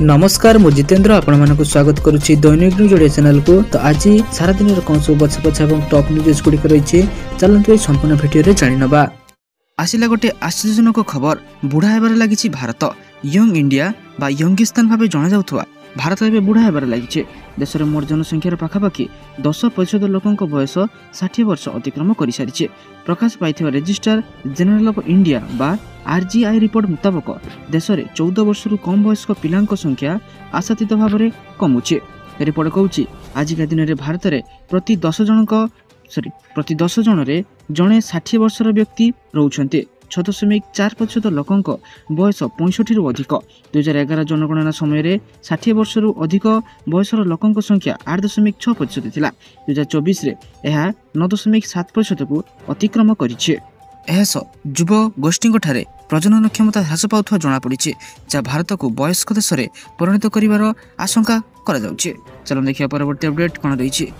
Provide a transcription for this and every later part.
नमस्कार मु जितेंद्र आपण मानक स्वागत करुच्ची दैनिक न्यूज ओडिया चैनल को। तो आज सारा दिन कौन सब बछा बछा और टॉप न्यूज गुड़िक रही चलते संपूर्ण भिडियो जानी नवा। आसिला गोटे आश्चर्यजनक खबर बुढ़ा हेबार लगी भारत। यंग इंडिया बा यंगिस्तान भाव जना जाउथवा भारत एवं बुढ़ा हेबार लगी। देश में मोट जनसंख्यार पाखापाखि 10% लोकों बयस 60 वर्ष अतिक्रम कर सारी। प्रकाश पाई रजिस्ट्रार जेनेल ऑफ इंडिया बा आरजीआई रिपोर्ट मुताबक देश में 14 वर्ष कम वयस्क पिलांक संख्या आशातीत भाव में कमुचे। रिपोर्ट कहूँ आजिका दिन में भारत में प्रति 10 जन जड़े 60 वर्षर व्यक्ति रोचते। 6.4% लोकों बयस 65 रु अधिक। 2011 जनगणना समय 60 वर्ष रु अधिक बयसर लोकों संख्या 8.6% थिला। 2024 रे यह 9.7% को अतिक्रम करिछि। एहस युव गोष्ठी प्रजनन क्षमता ह्रास पाउथवा जना पड़ी, जहाँ भारत को वयस्क देश में परिणत करिवार आशंका करा जाउछि। चलो देखिए परवर्ती अपडेट कौन रही।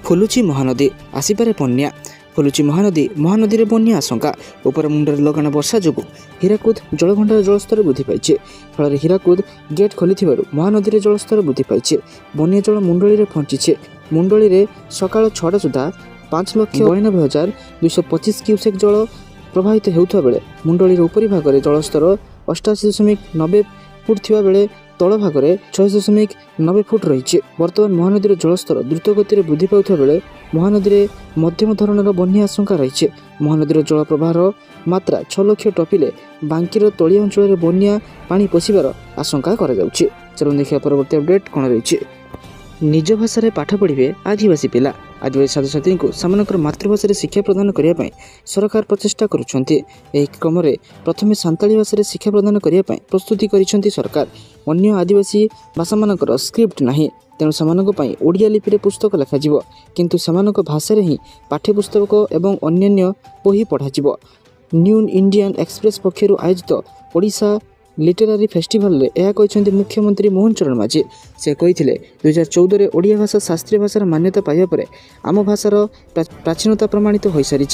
फुलुची महानदी आसिपारे बन्या। फुलुची महानदी में बन्या आशंका। ऊपर मुंडे लगाना वर्षा जो हीराकुद जलभंडार जलस्तर वृद्धि पाई। फल हीराकुद गेट खोली महानदी में जलस्तर वृद्धि पाई। बन्या जल मुंडली में पहुंची। मुंडली में सकाल 6टा सुधा 5,92,225 क्यूसेक जल प्रवाहित होता बेले मुंडली उपरी भाग में जलस्तर 88.90 फुट थिबा बेले तल भाग में 6.90 फुट रही। बर्तमान महानदी जलस्तर द्रुत गति में वृद्धि पाउथा बेले महानदी में मध्यम धरणर बन्या आशंका रही। महानदी जल प्रवाहर मात्रा 6 लाख टपिले बांकीर तलिया अंचल में बन्या पानी पशिबार आशंका करा जाउछि। चलो देखिए परवर्ती अपडेट कौन रही। निज भाषा पाठ पढ़े आदिवासी पिला। आदिवासी छात्र छात्री को सामानकर मातृभाषा शिक्षा प्रदान करने सरकार प्रचेषा करुछन्ति। एही क्रम में प्रथमे सांताली भाषा शिक्षा प्रदान करने प्रस्तुति करिसेंति सरकार। अन्य आदिवासी भाषा मानकर स्क्रिप्ट नाही, तेणु सामानक पई ओडिया लिपि रे पुस्तक लिखाजिवो, किंतु सामानक भाषा रे ही पाठ्यपुस्तक एवं अन्यान्य बही पढ़ाजिवो। न्यू इंडियन एक्सप्रेस पक्षरु आयोजित ओडिशा लिटरारी फेस्टिवल रे यह कहते मुख्यमंत्री मोहन चरण माझी। से कही 2014 में ओडिया भाषा शास्त्रीय भाषार मान्यता पाइबा पर आम भाषार प्राचीनता प्रमाणित हो सारी।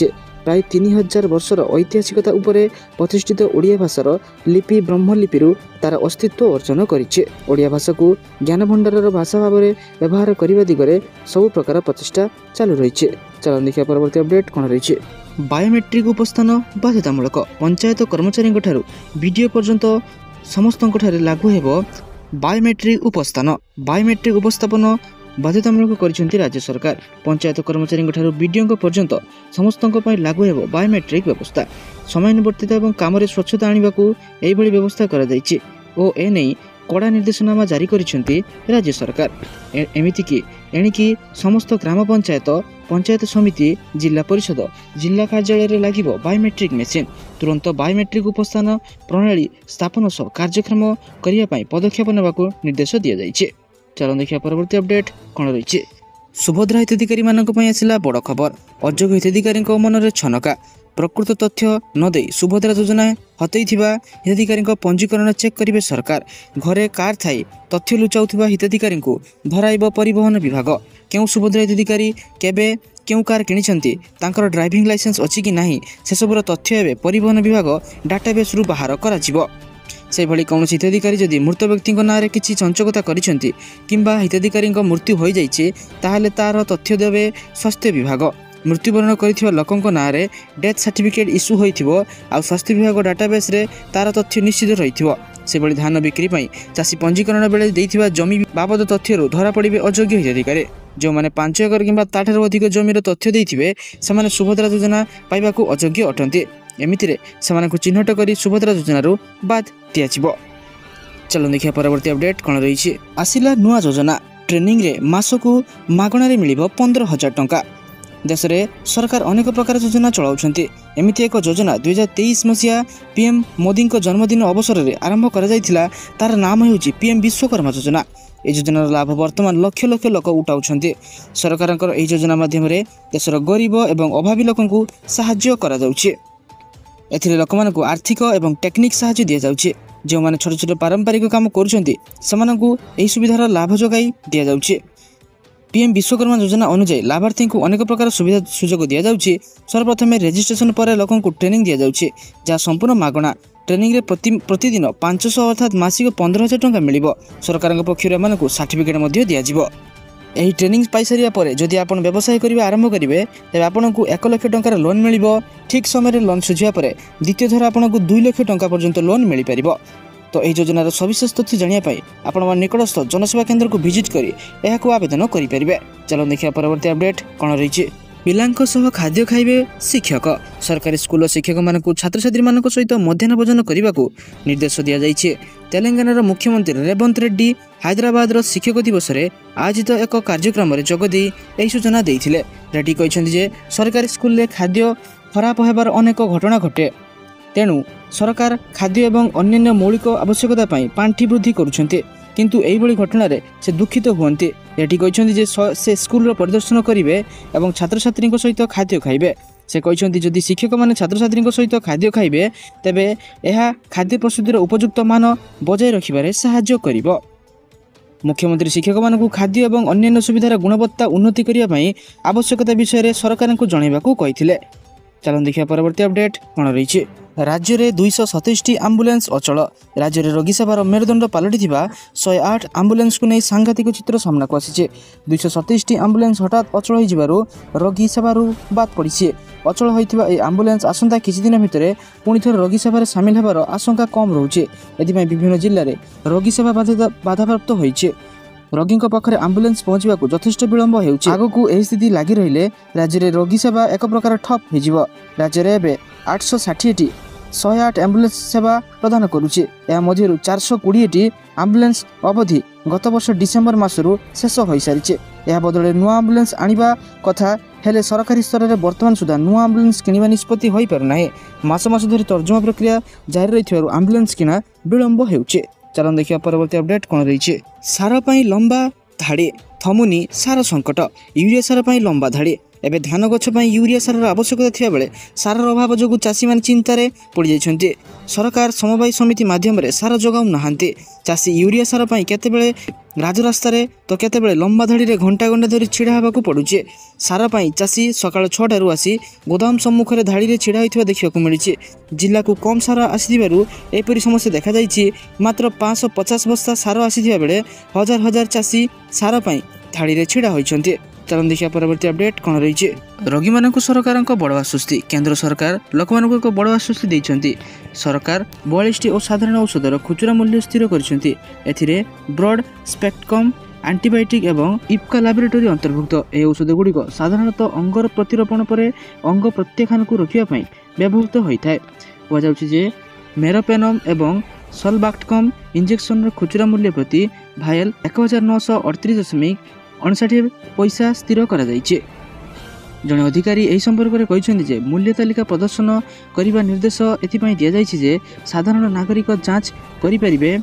प्राय 3000 वर्षर ऐतिहासिकता उपरे प्रतिष्ठित ओडिया भाषार लिपि ब्रह्मलिपि तार अस्तित्व अर्जन करिछे। ओडिया भाषा को ज्ञान भंडारर भाषा भाव में व्यवहार करने दिगरे सब प्रकार प्रचेषा चालू रही। चलो देखिए परवर्ती अपडेट कौन रही। बायोमेट्रिक उपस्थान बाध्यतामूलक। पंचायत कर्मचारी वीडियो पर्यंत समस्त लागू हेबो बायोमेट्रिक उपस्थान। बायोमेट्रिक उपस्थापन बाध्यतामूलक करिसेंति राज्य सरकार। पंचायत कर्मचारी वीडियो पर्यंत समस्त लागू हेबो बायोमेट्रिक व्यवस्था। समयानुवर्तित और काम स्वच्छता आने को यह व्यवस्था करा जायछि ओ एने कड़ा निर्देशनामा जारी करिसेंति राज्य सरकार। एमितिकी एणिकी समस्त ग्राम पंचायत, पंचायत समिति, जिला परिषद, जिला कार्यालय रे लागिबो बायोमेट्रिक मेसिन। तुरंत बायोमेट्रिक उपस्थान प्रणाली स्थापन सह कार्यक्रम करिया पई पदक्षेप नेबाकू निर्देश दिया जायछि। चलो देखिए परवर्ती अपडेट कौन रही। सुभद्रा हिताधिकारी मानक पई आसिला बड़ खबर। अयोग्य हिताधिकारी मन में छनका। प्रकृत तथ्य न दे सुभद्रा योजना हतई हिताधिकारी पंजीकरण चेक करेंगे सरकार। घरे कार थाई तथ्य लुचाउथिबा हिताधिकारी को धराइब परिवहन विभाग। क्यों सुभद्रा हिताधिकारी केबे क्यों कार किनिछंती, तांकर ड्राइविंग लाइसेंस अछि कि नाही, से सबुर तथ्य एवं परिवहन विभाग डाटाबेस रु बाहर कराजिवो। से भली कौन हिताधिकारी जदि मृत व्यक्ति ना किसी चंचकता करिसेंती किंबा हिताधिकारी मृत्यु हो जाइछे ताहले तार तथ्य देवे स्वास्थ्य विभाग। मृत्युवरण कर लोकों ना डेथ सर्टिफिकेट इश्यू होइथिबो आ स्वास्थ्य विभाग डाटाबेस रे तार तथ्य निश्चित रहिथिबो। से भली धान बिक्री पई चाषी पंजीकरण बेले देइथिबा जमी बाबद तथ्यरू धरा पड़िबे अयोग्य हिताधिकारी। जो माने 5 एकर किंबा ताठारू अधिक जमीर तथ्य देइथिबे सेमाने सुभद्रा योजना पाइबाकू अयोग्य अटंती। एमितिरे सेमानकू चिन्हट करी सुभद्रा योजनारू बाद दियाजिबो। चलो देखिए परवर्ती अपडेट कौन रही। आसिला नुआ योजना। ट्रेनिंग रे मासकू मागणारे मिलिबो 15,000 टंका। देश में सरकार अनेक प्रकार योजना चलाउछन्ति। एमिति एक योजना 2023 मसीहा पीएम मोदी जन्मदिन अवसर में आरंभ करा जायथिला। तार नाम हेउछि पीएम विश्वकर्मा योजना। यह योजनार लाभ वर्तमान लक्ष लक्ष लोक उठाउछन्ति। सरकारक एही योजना माध्यम देशर गरीब एवं अभावी लोकंकु सहाय्य करा जाउछि। एथिरे लोकमानकु आर्थिक एवं टेक्निक सहाय्य दिया जाउछि। जो माने छोट छोट पारंपरिक काम करुछन्ति सेमानकु एही सुविधार लाभ जोगाई दिया जाउछि। पीएम विश्वकर्मा योजना अनुଯାयी लाभार्थी को अनेक प्रकार सुविधा सुजोग दि जाउछि। सर्वप्रथम रजिस्ट्रेशन पर लोक को ट्रेनिंग दि जाउछि जहाँ संपूर्ण मागणा। ट्रेनिंग रे प्रतिदिन 500 अर्थात मासिक 15,000 टंका मिलिबो। सरकार पक्षर एमानकु सर्टिफिकेट मध्य दिया जिवो। एही ट्रेनिंग पाई सारिया परे जदि आपण व्यवसाय करिबा आरंभ करिवे तबे आपनकु 1 लाख टंकार लोन मिलिबो। ठीक समय लोन सुझिया परे द्वितीय थर आपनकु 2 लाख टंका पर्यंत लोन मिली परिबो। तो यह योजनार सविशेष तथ्य जानापी आपण निकटस्थ जनसेवा केन्द्र को विजिट करी एहाकु आवेदन करें। चलो देखिए परवर्ती अपडेट कौन रही। पिलांको सह खाद्य खाइबे शिक्षक। सरकारी स्कूल शिक्षक मानकु छात्र छात्री मानक सहित मध्याह्न भोजन करने को निर्देश दि जाइए। तेलंगानार मुख्यमंत्री रेवंत रेड्डी हैदराबाद शिक्षक दिवस में आयोजित एक कार्यक्रम में जोगदे यह सूचना देते। रेड्डी कहते सरकारी स्कूल में खाद्य खराब होबार अनेक घटना घटे, तेणु सरकार खाद्य एवं अन्य मौलिक आवश्यकता पांठि वृद्धि करुछन्ते, किंतु एही घटना से दुखित हुअन्ते। एटी कहछन्ति जे से स्कूल परिदर्शन करिवे एवं छात्र छात्री सहित खाद्य खाइबे। से कहछन्ति जदि शिक्षक माने छात्र छात्री सहित खाद्य खाइबे तेबे एहा खाद्य प्रस्तुतिर उपयुक्त मान बजाय रखिबारे सहाय्य करिवो। मुख्यमंत्री शिक्षक मानकु खाद्य एवं अन्य सुविधार गुणवत्ता उन्नति करिया पई आवश्यकता विषय सरकार को जणाइबाकू कहिथिले। चलो देखिए परवर्ती अपडेट कौन रही। राज्य में 227 आम्बुलेंस अचल। राज्य में रोगी सेवार मेरुदंड पलटि 108 आम्बुलेंस को नहीं सांघातिक चित्र सामना को आसी। 227 आम्बुलेंस हठात अचल हो रोगी सेवार बाद पड़ी। अचल होता यह आम्बुलेंस आसंता किछि दिन भितर पुणी थर रोगी सेवार सामिल होबार आशंका कम रोचे। एथिपाई विभिन्न जिले में रोगी सेवा बाधाप्राप्त होइछे। रोगी पाखे आम्बुलेंस पहुंचा यथेष्ट विलंब होउछि। आगकू एही स्थिति लगी रहिले राज्य में रोगी सेवा एक प्रकार ठप हो। राज्य में एवं 860 108 आम्बुलेंस सेवा प्रदान करुचे। यह मध्य 420 आम्बुलेंस अवधि गत वर्ष डिसेम्बर मासरू शेष हो सारी। यह बदले नुआ आम्बुलेंस आनिबा कथा हेले सरकारी स्तर में वर्तमान सुधा नुआ आम्बुलेंस किनिबा निष्पत्ति होई पारुना। मास मास धरी तर्जमा प्रक्रिया जारी रहिथिबारु आम्बुलेंस किना विलंब होउचे। चलन देखिए परवर्ती अपडेट कौन रही। सार पाई लंबा धाड़ी थमुनी सार संकट। यूरिया सार पाई लंबा धाड़ी। एबे धान गछ पाई यूरिया सार आवश्यकता थिया बेले सार अभाव जोगु चाषी मान चिंतार पड़ जाइछन्ते। सरकार समवाय समिति माध्यम रे सार जगाउ नहांते। चाषी यूरिया सार पाई केतेबेले राजरास्ता तो केतेबेले लंबा धाड़ी रे घंटा घंटा धरी छिड़ा हेबाकू पड़ुचे। सार पाई चाषी सकाळ 6टारू आसी गोदाम सम्मुख रे धाड़ी रे छिड़ा होइथिबा देखिबाकू मिलिছে। जिल्ला को कम सार आसीथिबारु एपरि समस्या देखा जाइछि। मात्र 550 बस्ता सार आसीथिबा बेले हजार हजार चाषी सार पाई धाड़ी रे छिड़ा होइछन्ते। चलन देखिए परवर्ती अपडेट कौन रही। रोगी मानक सरकार बड़ आश्वस्ति। केंद्र सरकार लोक मानक एक बड़ आश्वस्ति देइछन्ति। सरकार 42 और साधारण औषधर खुचरा मूल्य स्थिर करिसेंति। एथिरे ब्रॉड स्पेक्ट्रम एंटीबायोटिक एवं इप्का लैबोरेटरी अंतर्भुक्त। यह औषध गुड़िक साधारणतः अंगर प्रतिरोपण पर अंग प्रत्याख्यान को रोकने व्यवहृत होता है। कहुचे मेरोपेनम एवं सल्बाक्टकम इंजेक्शन खुचरा मूल्य प्रति भायल 1938.59 पैसा स्थिर करा जाइछे। जड़े अधिकारी यह संपर्क में कहते मूल्य तालिका प्रदर्शन करने निर्देश एथिपाई दिया जाइछे जे साधारण नागरिक जांच करें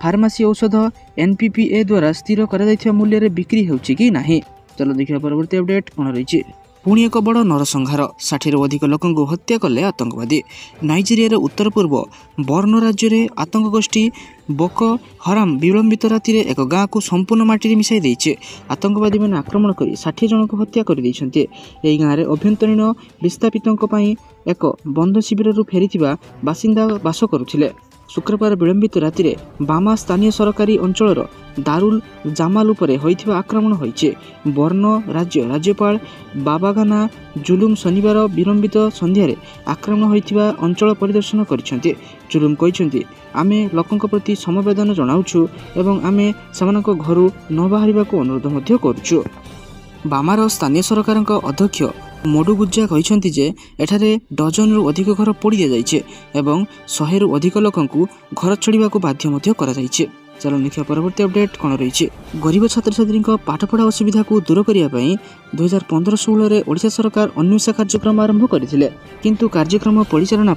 फार्मासी औषध एनपीपीए द्वारा स्थिर करा मूल्य रे बिक्री होउछि कि नाही। चलो देखिए परवर्ती अपडेट कौन रही। पुणी एक बड़ नरसंहार। 60 अधिक लोक हत्या कले आतंकवादी। नाइजेरिया उत्तर पूर्व बर्नो राज्य में आतंक गोष्ठी बोको हराम विलंबित राति एक गाँव को संपूर्ण माटी मिसाई देइछे। आतंकवादी मैंने आक्रमण कर 60 जन को हत्या कर देइछन्ते। एही गाँव में अभ्यंतरीण विस्थापितों पई एक बंध शिविर फेरीथिबा बासिंदा बास करुथिले। शुक्रवार विलंबित राति बामा स्थानीय सरकारी अंचल दारुल जामाल उपरे होइथिबा आक्रमण होइछे। बर्नो राज्य राज्यपाल बाबागाना जुलुम शनिवार विलंबित संध्यारे आक्रमण होइथिबा अंचल परिदर्शन करिसेंते। जुलुम कहिसेंते आमे लोकंक प्रति समवेदना जणाउछु एवं आमे समानक घरु न बाहरिबाको अनुरोध मध्ये करूछु। बामार स्थानीय सरकार अध्यक्ष मोडुगुज्जा कहते जे एठारे डजन अधिक घर पोड़ी दि जाइछे एवं 100 रु अधिक लोकंकु घर छाड़िबा को बाध्य मध्ये करा जाइछे। चलो देखिए परवर्ती अपडेट कौन रही। गरीब छात्र छात्री पाठपढ़ा असुविधा को दूर करने 2015-16 में ओडिशा सरकार अन्वेषा कार्यक्रम आरंभ करथिले, किंतु कार्यक्रम परिचालना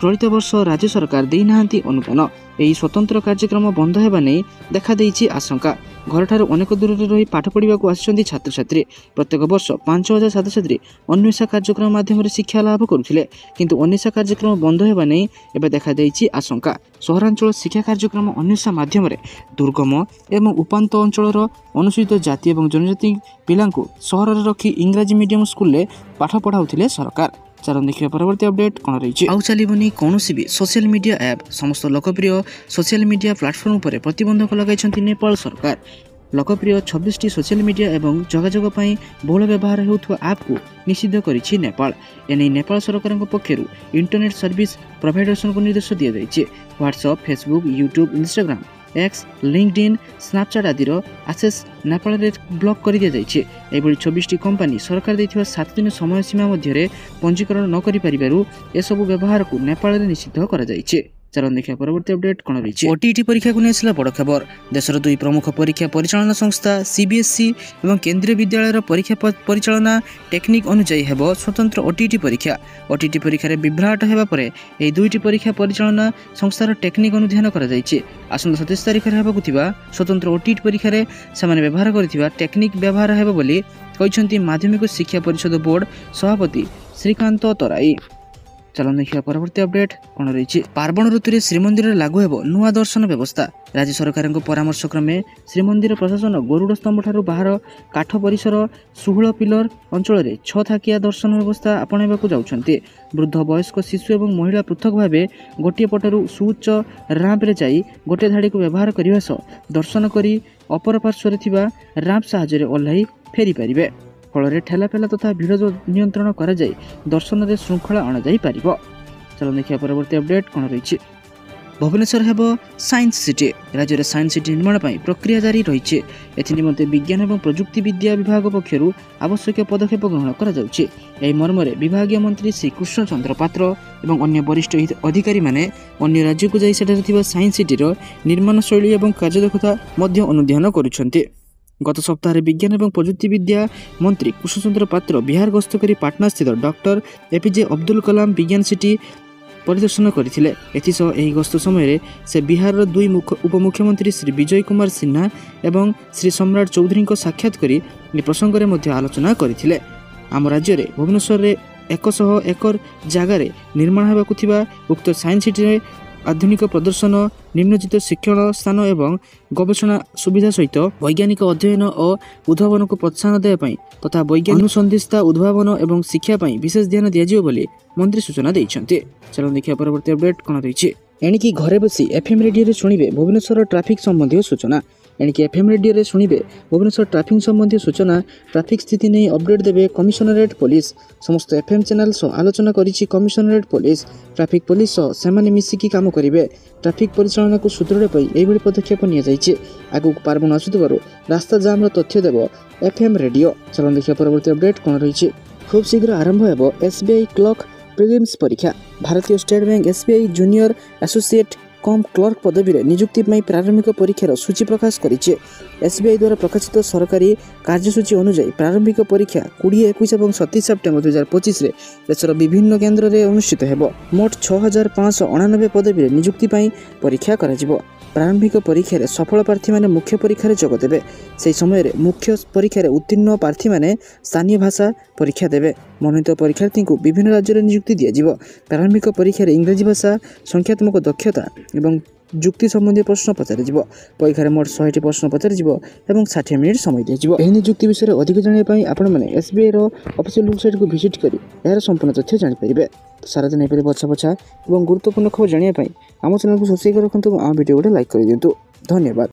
चलित वर्ष राज्य सरकार देई नाहांती अनुदान। ଏହି ସ୍ୱତନ୍ତ୍ର କାର୍ଯ୍ୟକ୍ରମ ବନ୍ଦ ହେବା ନେଇ ଦେଖାଦେଇଛି ଆଶଙ୍କା। ଘରଠାରୁ ଅନେକ ଦୂରରେ ରହି ପାଠ ପଢ଼ିବାକୁ ଆସିଛନ୍ତି ଛାତ୍ରଛାତ୍ରୀ। ପ୍ରତ୍ୟେକ ବର୍ଷ 5,000 ଛାତ୍ରଛାତ୍ରୀ ଅନ୍ୱେଷା କାର୍ଯ୍ୟକ୍ରମ ମାଧ୍ୟମରେ ଶିକ୍ଷା ଲାଭ କରୁଥିଲେ, କିନ୍ତୁ ଅନ୍ୱେଷା କାର୍ଯ୍ୟକ୍ରମ ବନ୍ଦ ହେବା ନେଇ ଏବେ ଦେଖାଦେଇଛି ଆଶଙ୍କା। ସହରାଞ୍ଚଳ ଶିକ୍ଷା କାର୍ଯ୍ୟକ୍ରମ ଅନ୍ୱେଷା ମାଧ୍ୟମରେ ଦୁର୍ଗମ ଏବଂ ଉପାନ୍ତ ଅଞ୍ଚଳର ଅନୁସୂଚିତ ଜାତି ଏବଂ ଜନଜାତି ପିଲାଙ୍କୁ ସହରରେ ରଖି ଇଂରାଜୀ ମିଡିୟମ ସ୍କୁଲରେ ପାଠ ପଢ଼ାଉଥିଲେ ସରକାର। ଚାଲନ୍ତୁ ଦେଖିବା ପରବର୍ତ୍ତୀ ଅପଡେଟ୍ କ'ଣ ରହିଛି। ଆଉ ଚାଲିବନି କୌଣସି ବି ସୋସିଆଲ ମିଡ଼ିଆ ଆପ୍। ସମସ୍ତ ଲୋକପ୍ରିୟ ସୋସିଆଲ ମିଡ଼ିଆ ପ୍ଲାଟଫର୍ମ ଉପରେ ପ୍ରତିବନ୍ଧକ ଲଗାଇଛନ୍ତି ନେପାଳ ସରକାର। ଲୋକପ୍ରିୟ 26ଟି ସୋସିଆଲ ମିଡ଼ିଆ ଏବଂ ଯୋଗାଯୋଗ ପାଇଁ ବହୁଳ ବ୍ୟବହାର ହେଉଥିବା ଆପ୍କୁ ନିଷିଦ୍ଧ କରିଛି ନେପାଳ। ଏନେଇ ନେପାଳ ସରକାରଙ୍କ ପକ୍ଷରୁ ଇଣ୍ଟରନେଟ୍ ସର୍ଭିସ ପ୍ରୋଭାଇଡର୍ସଙ୍କୁ ନିର୍ଦ୍ଦେଶ ଦିଆଯାଇଛି। WhatsApp, Facebook, YouTube, Instagram, X, LinkedIn, Snapchat ଆଦିର ଆକ୍ସେସ୍ ନେପାଳରେ ବ୍ଲକ୍ କରିଦିଆଯାଇଛି। ଏଭଳି 26ଟି କମ୍ପାନୀ ସରକାର ଦେଇଥିବା 7 ଦିନ ସମୟ ସୀମା ମଧ୍ୟରେ ପଞ୍ଜୀକରଣ ନ କରିପାରିବାରୁ ଏସବୁ ବ୍ୟବହାରକୁ ନେପାଳରେ ନିଷିଦ୍ଧ କରାଯାଇଛି। ଚାଲନ୍ତୁ ଦେଖିବା ପରବର୍ତ୍ତୀ ଅପଡେଟ୍ କ'ଣ ରହିଛି। ଓଟିଇଟି ପରୀକ୍ଷାକୁ ନେଇ ଆସିଲା ବଡ଼ ଖବର। ଦେଶର ଦୁଇ ପ୍ରମୁଖ ପରୀକ୍ଷା ପରିଚାଳନା ସଂସ୍ଥା ସିବିଏସ୍ଇ ଏବଂ କେନ୍ଦ୍ରୀୟ ବିଦ୍ୟାଳୟର ପରୀକ୍ଷା ପରିଚାଳନା ଟେକ୍ନିକ୍ ଅନୁଯାୟୀ ହେବ ସ୍ୱତନ୍ତ୍ର ଓଟିଇଟି ପରୀକ୍ଷା। ଓଟିଇଟି ପରୀକ୍ଷାରେ ବିଭ୍ରାଟ ହେବା ପରେ ଏହି ଦୁଇଟି ପରୀକ୍ଷା ପରିଚାଳନା ସଂସ୍ଥାର ଟେକ୍ନିକ୍ ଅନୁଧ୍ୟାନ କରାଯାଇଛି। ଆସନ୍ତା 27 ତାରିଖରେ ହେବାକୁ ଥିବା ସ୍ୱତନ୍ତ୍ର ଓଟିଇଟି ପରୀକ୍ଷାରେ ସେମାନେ ବ୍ୟବହାର କରିଥିବା ଟେକ୍ନିକ୍ ବ୍ୟବହାର ହେବ ବୋଲି କହିଛନ୍ତି ମାଧ୍ୟମିକ ଶିକ୍ଷା ପରିଷଦ ବୋର୍ଡ ସଭାପତି ଶ୍ରୀକାନ୍ତ ତରାଇ। ଚାଲନ୍ତୁ ଦେଖିବା ପରବର୍ତ୍ତୀ ଅପଡେଟ୍ କ'ଣ ରହିଛି। ପାର୍ବଣ ଋତୁରେ ଶ୍ରୀମନ୍ଦିରରେ ଲାଗୁ ହେବ ନୂଆ ଦର୍ଶନ ବ୍ୟବସ୍ଥା। ରାଜ୍ୟ ସରକାରଙ୍କ ପରାମର୍ଶ କ୍ରମେ ଶ୍ରୀମନ୍ଦିର ପ୍ରଶାସନ ଗରୁଡ଼ ସ୍ତମ୍ଭଠାରୁ ବାହାର କାଠ ପରିସର 16 ପିଲର ଅଞ୍ଚଳରେ 6 ଥାକିଆ ଦର୍ଶନ ବ୍ୟବସ୍ଥା ଆପଣାଇବାକୁ ଯାଉଛନ୍ତି। ବୃଦ୍ଧ, ବୟସ୍କ, ଶିଶୁ ଏବଂ ମହିଳା ପୃଥକ ଭାବେ ଗୋଟିଏ ପଟରୁ ସୁଉଚ୍ଚ ରାମ୍ପରେ ଯାଇ ଗୋଟିଏ ଧାଡ଼ିକୁ ବ୍ୟବହାର କରିବା ସହ ଦର୍ଶନ କରି ଅପର ପାର୍ଶ୍ୱରେ ଥିବା ରାମ୍ପ ସାହାଯ୍ୟରେ ଓହ୍ଲାଇ ଫେରିପାରିବେ। ଫଳରେ ଠେଲାପେଲା ତଥା ଭିଡ଼ ନିୟନ୍ତ୍ରଣ କରାଯାଇ ଦର୍ଶନରେ ଶୃଙ୍ଖଳା ଅଣାଯାଇପାରିବ। ଚାଲନ୍ତୁ ଦେଖିବା ପରବର୍ତ୍ତୀ ଅପଡେଟ୍ କ'ଣ ରହିଛି। ଭୁବନେଶ୍ୱର ହେବ ସାଇନ୍ସ ସିଟି। ରାଜ୍ୟରେ ସାଇନ୍ସ ସିଟି ନିର୍ମାଣ ପାଇଁ ପ୍ରକ୍ରିୟା ଜାରି ରହିଛି। ଏଥିନିମନ୍ତେ ବିଜ୍ଞାନ ଏବଂ ପ୍ରଯୁକ୍ତି ବିଦ୍ୟା ବିଭାଗ ପକ୍ଷରୁ ଆବଶ୍ୟକୀୟ ପଦକ୍ଷେପ ଗ୍ରହଣ କରାଯାଉଛି। ଏହି ମର୍ମରେ ବିଭାଗୀୟ ମନ୍ତ୍ରୀ ଶ୍ରୀ କୃଷ୍ଣଚନ୍ଦ୍ର ପାତ୍ର ଏବଂ ଅନ୍ୟ ବରିଷ୍ଠ ଅଧିକାରୀମାନେ ଅନ୍ୟ ରାଜ୍ୟକୁ ଯାଇ ସେଠାରେ ଥିବା ସାଇନ୍ସ ସିଟିର ନିର୍ମାଣ ଶୈଳୀ ଏବଂ କାର୍ଯ୍ୟଦକ୍ଷତା ମଧ୍ୟ ଅନୁଧ୍ୟାନ କରୁଛନ୍ତି। ଗତ ସପ୍ତାହରେ ବିଜ୍ଞାନ ଏବଂ ପ୍ରଯୁକ୍ତି ବିଦ୍ୟା ମନ୍ତ୍ରୀ କୃଷ୍ଣଚନ୍ଦ୍ର ପାତ୍ର ବିହାର ଗସ୍ତ କରି ପାଟନାସ୍ଥିତ ଡକ୍ଟର ଏପିଜେ ଅବଦୁଲ କଲାମ ବିଜ୍ଞାନ ସିଟି ପରିଦର୍ଶନ କରିଥିଲେ। ଏଥିସହ ଏହି ଗସ୍ତ ସମୟରେ ସେ ବିହାରର ଦୁଇ ଉପମୁଖ୍ୟମନ୍ତ୍ରୀ ଶ୍ରୀ ବିଜୟ କୁମାର ସିହ୍ନା ଏବଂ ଶ୍ରୀ ସମ୍ରାଟ ଚୌଧୁରୀଙ୍କ ସାକ୍ଷାତ କରି ଏ ପ୍ରସଙ୍ଗରେ ମଧ୍ୟ ଆଲୋଚନା କରିଥିଲେ। ଆମ ରାଜ୍ୟରେ ଭୁବନେଶ୍ୱରରେ 100 ଏକର ଜାଗାରେ ନିର୍ମାଣ ହେବାକୁ ଥିବା ଉକ୍ତ ସାଇନ୍ସ ସିଟିରେ ଆଧୁନିକ ପ୍ରଦର୍ଶନ, ନିମ୍ନୋଚିତ ଶିକ୍ଷଣ ସ୍ଥାନ ଏବଂ ଗବେଷଣା ସୁବିଧା ସହିତ ବୈଜ୍ଞାନିକ ଅଧ୍ୟୟନ ଓ ଉଦ୍ଭାବନକୁ ପ୍ରୋତ୍ସାହନ ଦେବା ପାଇଁ ତଥା ବୈଜ୍ଞାନିକ ଅନୁସନ୍ଧିତ୍ସା ଉଦ୍ଭାବନ ଏବଂ ଶିକ୍ଷା ପାଇଁ ବିଶେଷ ଧ୍ୟାନ ଦିଆଯିବ ବୋଲି ମନ୍ତ୍ରୀ ସୂଚନା ଦେଇଛନ୍ତି। ଚାଲନ୍ତୁ ଦେଖିବା ପରବର୍ତ୍ତୀ ଅପଡେଟ୍ କ'ଣ ରହିଛି। ଏଣିକି ଘରେ ବସି ଏଫ୍ଏମ୍ ରେଡିଓରେ ଶୁଣିବେ ଭୁବନେଶ୍ୱର ଟ୍ରାଫିକ୍ ସମ୍ବନ୍ଧୀୟ ସୂଚନା। ଏଣିକି ଏଫ୍ଏମ୍ ରେଡିଓରେ ଶୁଣିବେ ଭୁବନେଶ୍ୱର ଟ୍ରାଫିକ୍ ସମ୍ବନ୍ଧୀୟ ସୂଚନା। ଟ୍ରାଫିକ୍ ସ୍ଥିତି ନେଇ ଅପଡେଟ୍ ଦେବେ କମିଶନରେଟ୍ ପୋଲିସ। ସମସ୍ତ ଏଫ୍ଏମ୍ ଚ୍ୟାନେଲ୍ ସହ ଆଲୋଚନା କରିଛି କମିଶନରେଟ୍ ପୋଲିସ। ଟ୍ରାଫିକ୍ ପୋଲିସ ସହ ସେମାନେ ମିଶିକି କାମ କରିବେ। ଟ୍ରାଫିକ୍ ପରିଚାଳନାକୁ ସୁଦୃଢ଼ ପାଇଁ ଏହିଭଳି ପଦକ୍ଷେପ ନିଆଯାଇଛି। ଆଗକୁ ପାର୍ବଣ ଆସୁଥିବାରୁ ରାସ୍ତା ଜାମ୍ର ତଥ୍ୟ ଦେବ ଏଫ୍ଏମ୍ ରେଡିଓ। ଚାଲନ୍ତୁ ଦେଖିବା ପରବର୍ତ୍ତୀ ଅପଡେଟ୍ କ'ଣ ରହିଛି। ଖୁବ୍ ଶୀଘ୍ର ଆରମ୍ଭ ହେବ ଏସ୍ବିଆଇ କ୍ଲର୍କ ପ୍ରିଲିମ୍ସ ପରୀକ୍ଷା। ଭାରତୀୟ state bank SBI junior associate cum clerk ପଦବୀରେ ନିଯୁକ୍ତି ପାଇଁ ପ୍ରାରମ୍ଭିକ ପରୀକ୍ଷାର ସୂଚୀ ପ୍ରକାଶ କରିଛି। ଏସ୍ବିଆଇ ଦ୍ୱାରା ପ୍ରକାଶିତ ସରକାରୀ କାର୍ଯ୍ୟସୂଚୀ ଅନୁଯାୟୀ ପ୍ରାରମ୍ଭିକ ପରୀକ୍ଷା 20, 21 ଏବଂ 27 ସେପ୍ଟେମ୍ବର 2025ରେ ଦେଶର ବିଭିନ୍ନ କେନ୍ଦ୍ରରେ ଅନୁଷ୍ଠିତ ହେବ। ମୋଟ 6,599 ପଦବୀରେ ନିଯୁକ୍ତି ପାଇଁ ପରୀକ୍ଷା କରାଯିବ। ପ୍ରାରମ୍ଭିକ ପରୀକ୍ଷାରେ ସଫଳ ପ୍ରାର୍ଥୀମାନେ ମୁଖ୍ୟ ପରୀକ୍ଷାରେ ଯୋଗ ଦେବେ। ସେହି ସମୟରେ ମୁଖ୍ୟ ପରୀକ୍ଷାରେ ଉତ୍ତୀର୍ଣ୍ଣ ପ୍ରାର୍ଥୀମାନେ ସ୍ଥାନୀୟ ଭାଷା ପରୀକ୍ଷା ଦେବେ। ମନୋନୀତ ପରୀକ୍ଷାର୍ଥୀଙ୍କୁ ବିଭିନ୍ନ ରାଜ୍ୟରେ ନିଯୁକ୍ତି ଦିଆଯିବ। ପ୍ରାରମ୍ଭିକ ପରୀକ୍ଷାରେ ଇଂରାଜୀ ଭାଷା, ସଂଖ୍ୟାତ୍ମକ ଦକ୍ଷତା ଏବଂ ଯୁକ୍ତି ସମ୍ବନ୍ଧୀୟ ପ୍ରଶ୍ନ ପଚରାଯିବ। ପରୀକ୍ଷାରେ ମୋଟ 100ଟି ପ୍ରଶ୍ନ ପଚରାଯିବ ଏବଂ 60 ମିନିଟ୍ ସମୟ ଦିଆଯିବ। ଏହି ନିଯୁକ୍ତି ବିଷୟରେ ଅଧିକ ଜାଣିବା ପାଇଁ ଆପଣମାନେ ଏସ୍ବିଆଇର ଅଫିସିଆଲ ୱେବସାଇଟ୍କୁ ଭିଜିଟ୍ କରି ଏହାର ସମ୍ପୂର୍ଣ୍ଣ ତଥ୍ୟ ଜାଣିପାରିବେ। ସାରାଦିନ ଏପରି ବଛା ଏବଂ ଗୁରୁତ୍ୱପୂର୍ଣ୍ଣ ଖବର ଜାଣିବା ପାଇଁ ଆମ ଚ୍ୟାନେଲକୁ ସବସ୍କ୍ରାଇବ୍ ରଖନ୍ତୁ ଏବଂ ଆମ ଭିଡ଼ିଓ ଗୋଟେ ଲାଇକ୍ କରିଦିଅନ୍ତୁ। ଧନ୍ୟବାଦ।